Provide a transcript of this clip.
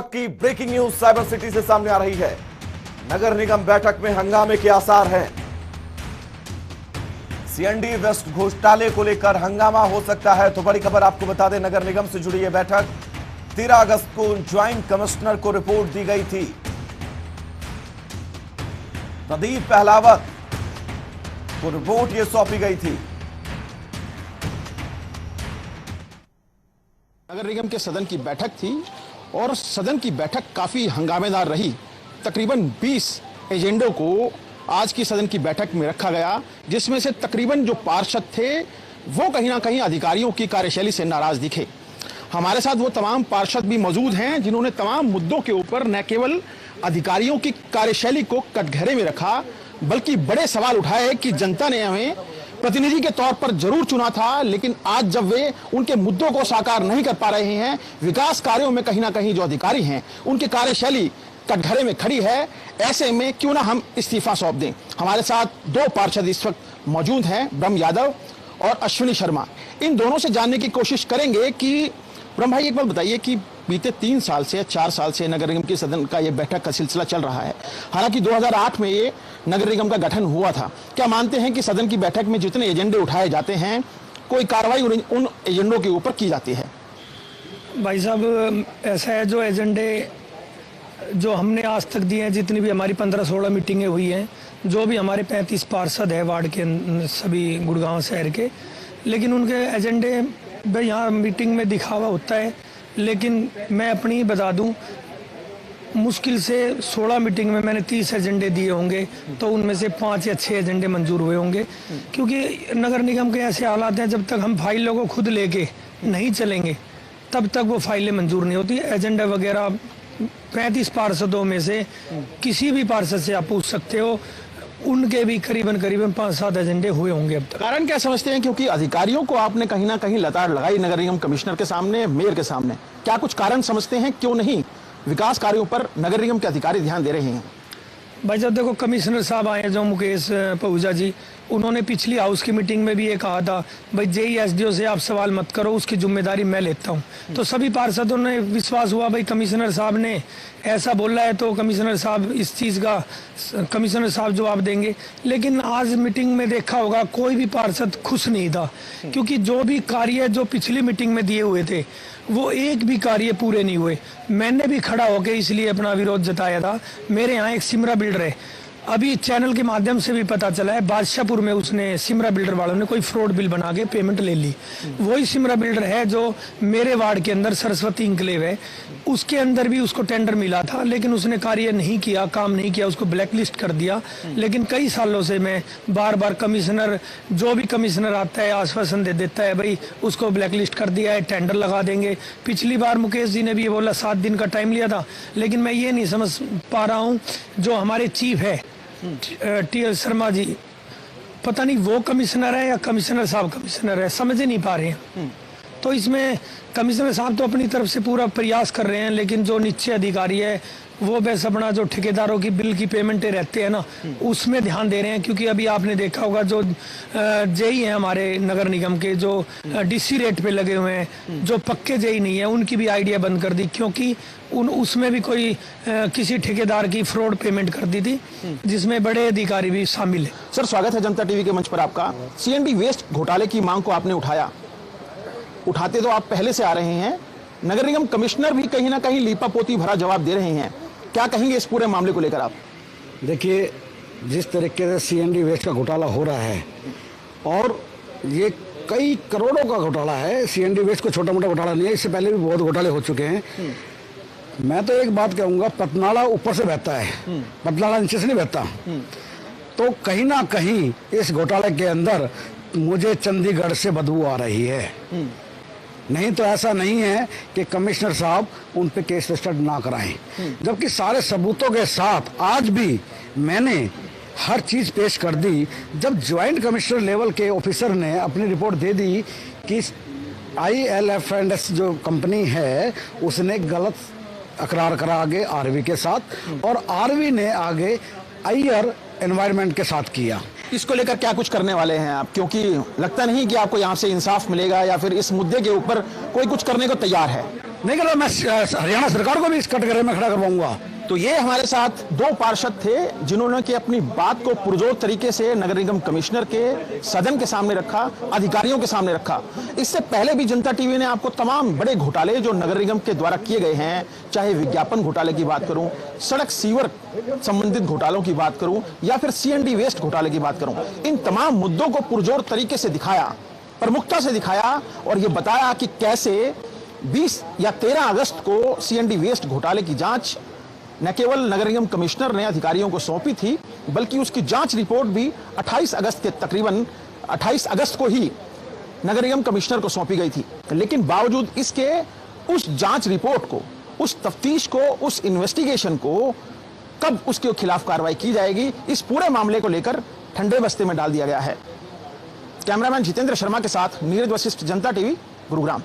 की breaking news cyber city से सामने आ रही है। नगर निगम बैठक में हंगामे के आसार हैं। सीएनडी वेस्ट घोटाले को लेकर हंगामा हो सकता है, तो बड़ी खबर आपको बता दें, नगर निगम से जुड़ी यह बैठक 13 अगस्त को ज्वाइंट कमिश्नर को रिपोर्ट दी गई थी। प्रदीप पहलावत को रिपोर्ट यह सौंपी गई थी। नगर निगम के सदन की बैठक थी और सदन की बैठक काफी हंगामेदार रही। तकरीबन 20 एजेंडों को आज की सदन की बैठक में रखा गया, जिसमें से तकरीबन जो पार्षद थे वो कहीं ना कहीं अधिकारियों की कार्यशैली से नाराज दिखे। हमारे साथ वो तमाम पार्षद भी मौजूद हैं जिन्होंने तमाम मुद्दों के ऊपर न केवल अधिकारियों की कार्यशैली को कटघरे में रखा, बल्कि बड़े सवाल उठाए कि जनता ने हमें प्रतिनिधि के तौर पर जरूर चुना था, लेकिन आज जब वे उनके मुद्दों को साकार नहीं कर पा रहे हैं, विकास कार्यों में कहीं ना कहीं जो अधिकारी हैं उनकी कार्यशैली कटघरे में खड़ी है, ऐसे में क्यों ना हम इस्तीफा सौंप दें। हमारे साथ दो पार्षद इस वक्त मौजूद हैं, ब्रह्म यादव और अश्विनी शर्मा। इन दोनों से जानने की कोशिश करेंगे कि ब्रह्म भाई, एक बार बताइए कि बीते 3 साल से 4 साल से नगर निगम के सदन का ये बैठक का सिलसिला चल रहा है। हालांकि 2008 में ये नगर निगम का गठन हुआ था। क्या मानते हैं कि सदन की बैठक में जितने एजेंडे उठाए जाते हैं, कोई कार्रवाई उन एजेंडों के ऊपर की जाती है? भाई साहब, ऐसा है, जो एजेंडे जो हमने आज तक दिए हैं, जितनी भी हमारी 15-16 मीटिंगें हुई हैं, जो भी हमारे 35 पार्षद है वार्ड के सभी गुड़गांव शहर के, लेकिन उनके एजेंडे यहाँ मीटिंग में दिखावा होता है। लेकिन मैं अपनी बता दूं, मुश्किल से 16 मीटिंग में मैंने 30 एजेंडे दिए होंगे, तो उनमें से 5 या 6 एजेंडे मंजूर हुए होंगे। क्योंकि नगर निगम के ऐसे हालात हैं, जब तक हम फाइलों को खुद लेके नहीं चलेंगे तब तक वो फाइलें मंजूर नहीं होती। एजेंडा वगैरह 35 पार्षदों में से किसी भी पार्षद से आप पूछ सकते हो, उनके भी करीबन 5-7 एजेंडे हुए होंगे अब तक। कारण क्या समझते हैं? क्योंकि अधिकारियों को आपने कहीं ना कहीं लताड़ लगाई नगर निगम कमिश्नर के सामने, मेयर के सामने। क्या कुछ कारण समझते हैं क्यों नहीं विकास कार्यों पर नगर निगम के अधिकारी ध्यान दे रहे हैं? भाई जब देखो, कमिश्नर साहब आए जो मुकेश पहूजा जी, उन्होंने पिछली हाउस की मीटिंग में भी ये कहा था, भाई जेई एसडीओ से आप सवाल मत करो, उसकी जिम्मेदारी मैं लेता हूँ। तो सभी पार्षदों ने विश्वास हुआ, भाई कमिश्नर साहब ने ऐसा बोला है तो कमिश्नर साहब इस चीज़ का कमिश्नर साहब जवाब देंगे। लेकिन आज मीटिंग में देखा होगा, कोई भी पार्षद खुश नहीं था, क्योंकि जो भी कार्य जो पिछली मीटिंग में दिए हुए थे वो एक भी कार्य पूरे नहीं हुए। मैंने भी खड़ा होकर इसलिए अपना विरोध जताया था। मेरे यहाँ एक सिमरा बिल्डर है, अभी चैनल के माध्यम से भी पता चला है, बादशाहपुर में उसने सिमरा बिल्डर वालों ने कोई फ्रॉड बिल बना के पेमेंट ले ली। वही सिमरा बिल्डर है जो मेरे वार्ड के अंदर सरस्वती इंक्लेव है, उसके अंदर भी उसको टेंडर मिला था, लेकिन उसने कार्य नहीं किया, काम नहीं किया, उसको ब्लैक लिस्ट कर दिया। लेकिन कई सालों से मैं बार बार कमिश्नर, जो भी कमिश्नर आता है आश्वासन दे देता है, भाई उसको ब्लैक लिस्ट कर दिया है, टेंडर लगा देंगे। पिछली बार मुकेश जी ने भी ये बोला, 7 दिन का टाइम लिया था। लेकिन मैं ये नहीं समझ पा रहा हूँ, जो हमारे चीफ है टी.एल. शर्मा जी, पता नहीं वो कमिश्नर है या कमिश्नर साहब कमिश्नर है, समझ ही नहीं पा रहे हैं। तो इसमें कमिश्नर साहब तो अपनी तरफ से पूरा प्रयास कर रहे हैं, लेकिन जो नीचे अधिकारी है वो बस अपना जो ठेकेदारों की बिल की पेमेंटें रहते हैं ना, उसमें ध्यान दे रहे हैं। क्योंकि अभी आपने देखा होगा, जो जेई हैं हमारे नगर निगम के, जो डीसी रेट पे लगे हुए हैं, जो पक्के जेई नहीं है, उनकी भी आईडिया बंद कर दी, क्योंकि उसमें भी कोई किसी ठेकेदार की फ्रॉड पेमेंट कर दी थी, जिसमें बड़े अधिकारी भी शामिल है। सर, स्वागत है जनता टीवी के मंच पर आपका। सीएनडी वेस्ट घोटाले की मांग को आपने उठाते तो आप पहले से आ रहे हैं। नगर निगम कमिश्नर भी कहीं ना कहीं लीपापोती भरा जवाब दे रहे हैं। क्या कहेंगे इस पूरे मामले को लेकर आप? देखिए, जिस तरीके से सीएनडी वेस्ट का घोटाला हो रहा है, और ये कई करोड़ों का घोटाला है, सीएनडी वेस्ट को छोटा मोटा घोटाला नहीं है, इससे पहले भी बहुत घोटाले हो चुके हैं। मैं तो एक बात कहूँगा, पतनाला ऊपर से बहता है, पतनाला नीचे से नहीं बहता। तो कहीं ना कहीं इस घोटाले के अंदर मुझे चंडीगढ़ से बदबू आ रही है। नहीं तो ऐसा नहीं है कि कमिश्नर साहब उन पे केस रजिस्टर्ड ना कराएं, जबकि सारे सबूतों के साथ आज भी मैंने हर चीज पेश कर दी। जब ज्वाइंट कमिश्नर लेवल के ऑफिसर ने अपनी रिपोर्ट दे दी कि ILF&S जो कंपनी है उसने गलत अकरार करा आगे आरवी के साथ, और आरवी ने आगे अय्यर एनवायरनमेंट के साथ किया। इसको लेकर क्या कुछ करने वाले हैं आप? क्योंकि लगता नहीं कि आपको यहाँ से इंसाफ मिलेगा, या फिर इस मुद्दे के ऊपर कोई कुछ करने को तैयार है। नहीं कर रहा, मैं हरियाणा सरकार को भी इस कटघरे में खड़ा करवाऊंगा। तो ये हमारे साथ दो पार्षद थे जिन्होंने कि अपनी बात को पुरजोर तरीके से नगर निगम कमिश्नर के सदन के सामने रखा, अधिकारियों के सामने रखा। इससे पहले भी जनता टीवी ने आपको तमाम बड़े घोटाले जो नगर निगम के द्वारा किए गए हैं, चाहे विज्ञापन घोटाले की बात करूं, सड़क सीवर संबंधित घोटालों की बात करूं या फिर सीएनडी वेस्ट घोटाले की बात करूं, इन तमाम मुद्दों को पुरजोर तरीके से दिखाया, प्रमुखता से दिखाया और ये बताया कि कैसे 20 या 13 अगस्त को सीएनडी वेस्ट घोटाले की जांच न केवल नगर निगम कमिश्नर ने अधिकारियों को सौंपी थी, बल्कि उसकी जांच रिपोर्ट भी 28 अगस्त के तकरीबन 28 अगस्त को ही नगर निगम कमिश्नर को सौंपी गई थी। लेकिन बावजूद इसके उस जांच रिपोर्ट को, उस तफ्तीश को, उस इन्वेस्टिगेशन को कब उसके खिलाफ कार्रवाई की जाएगी, इस पूरे मामले को लेकर ठंडे बस्ते में डाल दिया गया है। कैमरामैन जितेंद्र शर्मा के साथ नीरज वशिष्ठ, जनता टीवी, गुरुग्राम।